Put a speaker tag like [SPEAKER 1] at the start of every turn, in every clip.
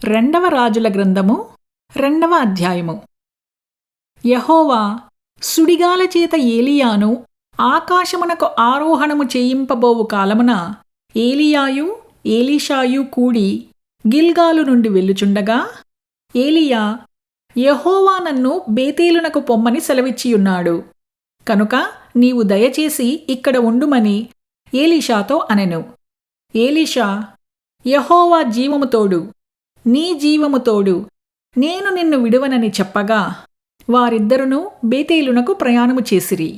[SPEAKER 1] రెండవ రాజుల గ్రంథము 2వ అధ్యాయము. యెహోవా సుడిగాలచేత ఏలీయాను ఆకాశమునకు ఆరోహణము చేయింపబోవు కాలమున ఏలీయాయు ఎలీషాయు కూడి గిల్గాలు నుండి వెళ్ళుచుండగా ఏలీయా, యెహోవా నన్ను బేతేలునకు పొమ్మని సెలవిచ్చియున్నాడు, కనుక నీవు దయచేసి ఇక్కడ ఉండుమని ఎలీషాతో అనెను. ఎలీషా, యెహోవా జీవము తోడు, నీ జీవము తోడు, నేను నిన్ను విడువనని చెప్పగా వారిద్దరునూ బేతేలునకు ప్రయాణము చేసిరి.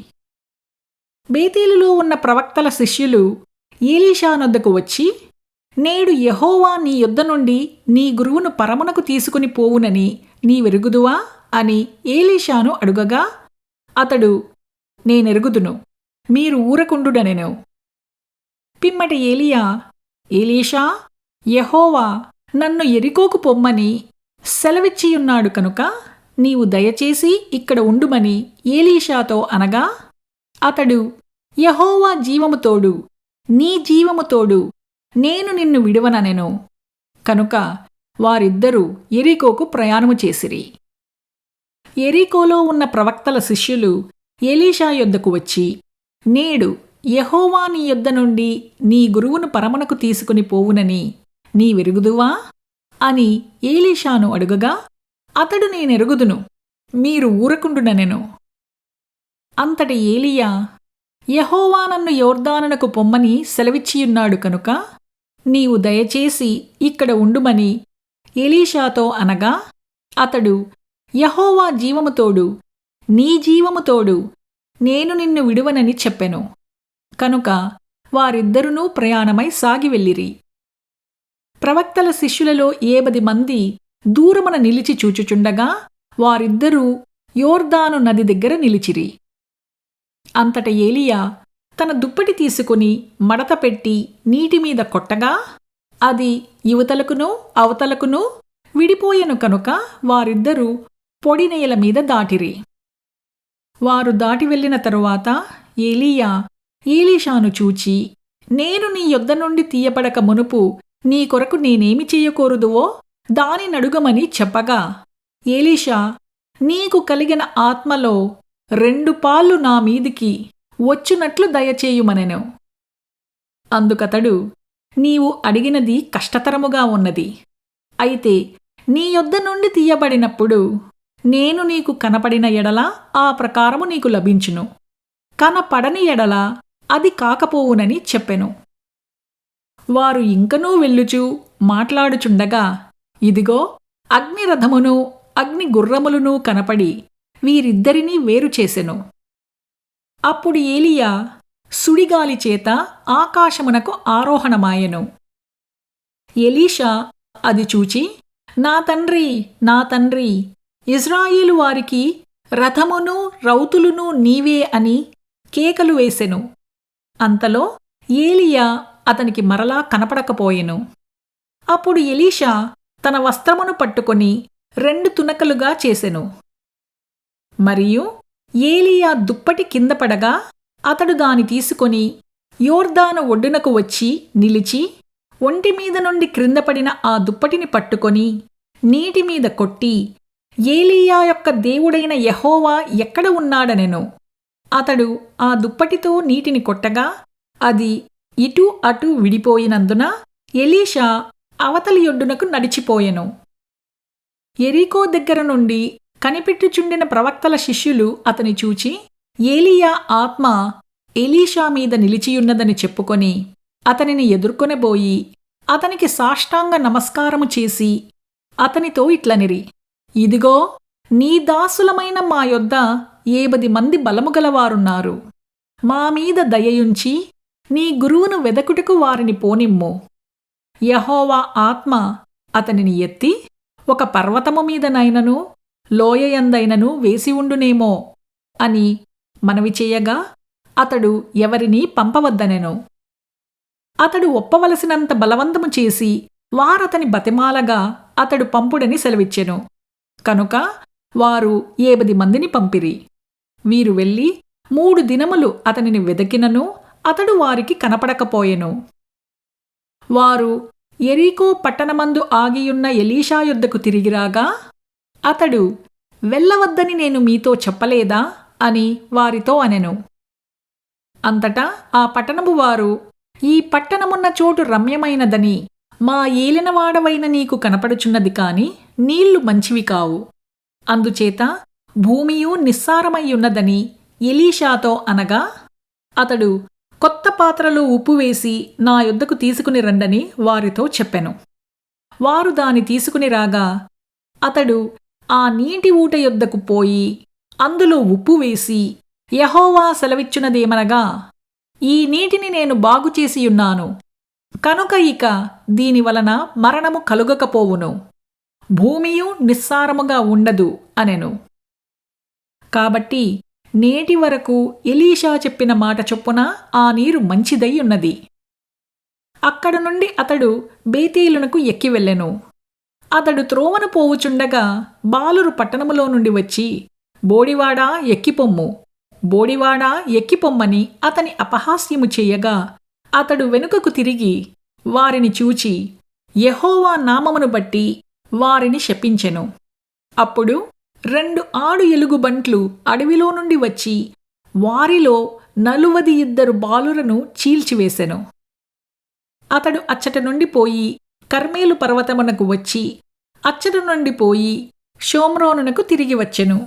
[SPEAKER 1] బేతేలులో ఉన్న ప్రవక్తల శిష్యులు ఎలీషా నొద్దకు వచ్చి, నేడు యెహోవా నీ యొద్ద నుండి నీ గురువును పరమునకు తీసుకుని పోవునని నీవెరుగుదువా అని ఎలీషాను అడుగగా అతడు, నేనెరుగుదును, మీరు ఊరకుండుడనెను. పిమ్మట ఏలీయా, ఎలీషా, యెహోవా నన్ను యెరికోకు పొమ్మని సెలవిచ్చియున్నాడు కనుక నీవు దయచేసి ఇక్కడ ఉండుమని ఎలీషాతో అనగా అతడు, యెహోవా జీవము తోడు, నీ జీవము తోడు, నేను నిన్ను విడువననెను. కనుక వారిద్దరూ యెరికోకు ప్రయాణము చేసిరి. యెరికోలో ఉన్న ప్రవక్తల శిష్యులు ఎలీషా యొద్దకు వచ్చి, నేడు యెహోవా నీ యొద్ద నుండి నీ గురువును పరమునకు తీసుకుని పోవునని నీవెరుగుదువా అని ఎలీషాను అడుగగా అతడు, నేనెరుగుదును, మీరు ఊరకుండుననెను. అంతటి ఏలీయా, యెహోవా నన్ను యొర్దానునకు పొమ్మని సెలవిచ్చియున్నాడు కనుక నీవు దయచేసి ఇక్కడ ఉండుమని ఎలీషాతో అనగా అతడు, యెహోవా జీవము తోడు, నీ జీవము తోడు, నేను నిన్ను విడువనని చెప్పెను. కనుక వారిద్దరునూ ప్రయాణమై సాగి వెళ్ళిరి. ప్రవక్తల శిష్యులలో 70 మంది దూరమున నిలిచి చూచుచుండగా వారిద్దరూ యోర్దాను నది దగ్గర నిలిచిరి. అంతట ఏలీయా తన దుప్పటి తీసుకుని మడత పెట్టి నీటిమీద కొట్టగా అది ఇవతలకును అవతలకును విడిపోయెను. కనుక వారిద్దరూ పొడి నేల మీద దాటిరి. వారు దాటి వెళ్ళిన తరువాత ఏలీయా ఎలీషాను చూచి, నేను నీ యొద్ద నుండి తీయబడక మునుపు నీ కొరకు నేనేమి చెయ్యకూరదువో దాని నడుగమని చెప్పగా ఎలీషా, నీకు కలిగిన ఆత్మలో 2 పాళ్ళు నా మీదికి వచ్చునట్లు దయచేయుమనెను. అందుకతడు, నీవు అడిగినది కష్టతరముగా ఉన్నది. అయితే నీ యొద్ద నుండి తీయబడినప్పుడు నేను నీకు కనపడిన ఎడల ఆ ప్రకారము నీకు లభించును, కనపడని ఎడల అది కాకపోవునని చెప్పెను. వారు ఇంకనూ వెళ్ళుచూ మాట్లాడుచుండగా ఇదిగో అగ్నిరథమును అగ్ని గుర్రములునూ కనపడి వీరిద్దరినీ వేరు చేసెను. అప్పుడు ఏలీయా సుడిగాలి చేత ఆకాశమునకు ఆరోహణమాయెను. ఎలీషా అది చూచి, నా తండ్రి, నా తండ్రి, ఇజ్రాయేలు వారికి రథమును రౌతులును నీవే అని కేకలు వేసెను. అంతలో ఏలీయా అతనికి మరలా కనపడకపోయెను. అప్పుడు ఎలీషా తన వస్త్రమును పట్టుకొని 2 తునకలుగా చేసెను. మరియు ఏలీయా దుప్పటి కింద పడగా అతడు దాని తీసుకొని యోర్దాను ఒడ్డునకు వచ్చి నిలిచి ఒంటిమీద నుండి క్రిందపడిన ఆ దుప్పటిని పట్టుకొని నీటిమీద కొట్టి, ఏలీయా యొక్క దేవుడైన యెహోవా ఎక్కడ ఉన్నాడనెను. అతడు ఆ దుప్పటితో నీటిని కొట్టగా అది ఇటు అటు విడిపోయినందున ఎలీషా అవతలి ఒడ్డునకు నడిచిపోయెను. యెరికో దగ్గర నుండి కనిపెట్టుచుండిన ప్రవక్తల శిష్యులు అతని చూచి, ఏలీయా ఆత్మ ఎలీషా మీద నిలిచియున్నదని చెప్పుకొని అతనిని ఎదుర్కొనబోయి అతనికి సాష్టాంగ నమస్కారము చేసి అతనితో ఇట్లనిరి, ఇదిగో నీ దాసులమైన మా యొద్ద 70 మంది బలముగలవారున్నారు. మా మీద దయయుంచి నీ గురువును వెదకుటకు వారిని పోనిమ్ము. యెహోవా ఆత్మ అతనిని ఎత్తి ఒక పర్వతము మీదనైనను లోయయందైనను వేసి ఉండునేమో అని మనవి చేయగా అతడు ఎవరినీ పంపవద్దనెను. అతడు ఒప్పవలసినంత బలవంతము చేసి వారతని బతిమాలగా అతడు పంపుడని సెలవిచ్చెను. కనుక వారు 70 మందిని పంపిరి. వీరు వెళ్ళి 3 దినములు అతనిని వెదకినను అతడు వారికి కనపడకపోయెను. వారు యెరికో పట్టణమందు ఆగియున్న ఎలీషా యొద్దకు తిరిగిరాగా అతడు, వెళ్ళవద్దని నేను మీతో చెప్పలేదా అని వారితో అనెను. అంతటా ఆ పట్టణపు వారు, ఈ పట్టణమున్న చోటు రమ్యమైనదని మా ఏలినవాడవైన నీకు కనపడుచున్నది కాని నీళ్లు మంచివి కావు. అందుచేత భూమియు నిస్సారమయ్యున్నదని ఎలీషాతో అనగా అతడు, కొత్త పాత్రలో ఉప్పు వేసి నా యొద్దకు తీసుకుని రండని వారితో చెప్పెను. వారు దాని తీసుకుని రాగా అతడు ఆ నీటి ఊట యొద్దకు పోయి అందులో ఉప్పు వేసి, యెహోవా సెలవిచ్చునదేమనగా, ఈ నీటిని నేను బాగుచేసియున్నాను, కనుక ఇక దీనివలన మరణము కలుగకపోవును, భూమియు నిస్సారముగా ఉండదు అనెను. కాబట్టి నేటి వరకు ఎలీషా చెప్పిన మాట చొప్పున ఆ నీరు మంచిదై ఉన్నది. అక్కడ నుండి అతడు బేతేలునకు ఎక్కి వెళ్ళెను. అతడు త్రోవను పోవుచుండగా బాలురు పట్టణములో నుండి వచ్చి, బోడివాడా ఎక్కిపొమ్ము, బోడివాడా ఎక్కిపొమ్మని అతని అపహాస్యము చేయగా అతడు వెనుకకు తిరిగి వారిని చూచి యెహోవా నామమును బట్టి వారిని శపించెను. అప్పుడు 2 ఆడు ఎలుగుబంట్లు అడవిలో నుండి వచ్చి వారిలో 42 బాలురను చీల్చివేసెను. అతడు అచ్చట నుండి పోయి కర్మేలు పర్వతమునకు వచ్చి అచ్చట నుండి పోయి షోమ్రోనునకు తిరిగి వచ్చెను.